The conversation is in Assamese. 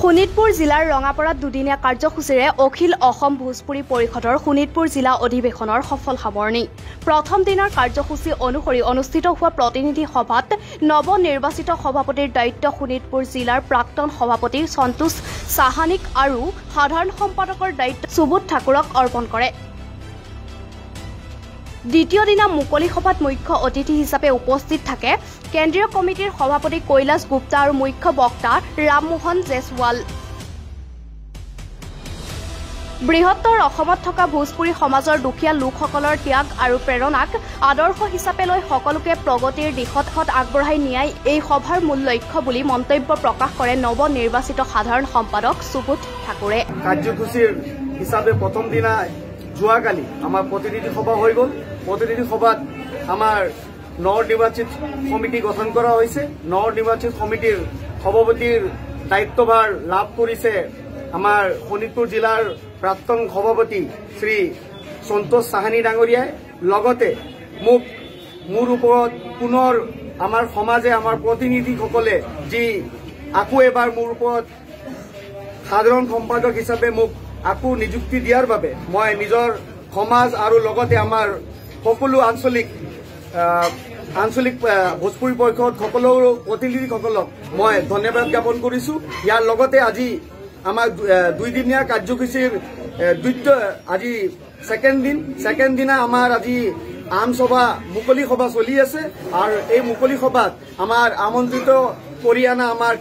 শোণিতপুৰ জিলাৰ ৰঙাপাৰাত দুদিনীয়া কাৰ্যসূচীৰে অখিল অসম ভোজপুৰী পৰিষদৰ শোণিতপুৰ জিলা অধিৱেশনৰ সফল সামৰণি। প্ৰথম দিনৰ কাৰ্যসূচী অনুসৰি অনুষ্ঠিত হোৱা প্ৰতিনিধি সভাত নৱনিৰ্বাচিত সভাপতিৰ দায়িত্ব শোণিতপুৰ জিলাৰ প্ৰাক্তন সভাপতি সন্তোষ সাহানিক আৰু সাধাৰণ সম্পাদকৰ দায়িত্ব সুবোধ ঠাকুৰক অৰ্পণ কৰে। দ্বিতীয় দিনা মুকলি সভাত মুখ্য অতিথি হিচাপে উপস্থিত থাকে কেন্দ্ৰীয় কমিটিৰ সভাপতি কৈলাশ গুপ্তা আৰু মুখ্য বক্তা ৰামমোহন জেছৱাল। বৃহত্তৰ অসমত থকা ভোজপুৰী সমাজৰ দুখীয়া লোকসকলৰ ত্যাগ আৰু প্ৰেৰণাক আদৰ্শ হিচাপে লৈ সকলোকে প্ৰগতিৰ দিশত আগবঢ়াই নিয়াই এই সভাৰ মূল লক্ষ্য বুলি মন্তব্য প্ৰকাশ কৰে নৱনিৰ্বাচিত সাধাৰণ সম্পাদক সুবোধ ঠাকুৰে। কাৰ্যসূচীৰ হিচাপে প্ৰথম দিনা যোৱাকালি আমাৰ প্ৰতিনিধি সভা হৈ গ'ল। প্ৰতিনিধি সভাত আমাৰ নৱনিৰ্বাচিত সমিতি গঠন কৰা হৈছে। নৱনিৰ্বাচিত সমিতিৰ সভাপতিৰ দায়িত্বভাৰ লাভ কৰিছে আমাৰ শোণিতপুৰ জিলাৰ প্ৰাক্তন সভাপতি শ্ৰী সন্তোষ সাহানি ডাঙৰীয়াই। লগতে মোৰ ওপৰত পুনৰ আমাৰ সমাজে আমাৰ প্ৰতিনিধিসকলে যি আকৌ এবাৰ মোৰ ওপৰত সাধাৰণ সম্পাদক হিচাপে মোক আকৌ নিযুক্তি দিয়াৰ বাবে মই নিজৰ সমাজ আৰু লগতে আমাৰ সকলো আঞ্চলিক ভোজপুৰী পৰিষদ সকলো প্ৰতিনিধিসকলক মই ধন্যবাদ জ্ঞাপন কৰিছোঁ। ইয়াৰ লগতে আজি আমাৰ দুইদিনীয়া কাৰ্যসূচীৰ আজি ছেকেণ্ড দিনা আমাৰ আজি আম সভা মুকলি সভা চলি আছে আৰু এই মুকলি সভাত আমাৰ আমন্ত্ৰিত কৰি অনা আমাৰ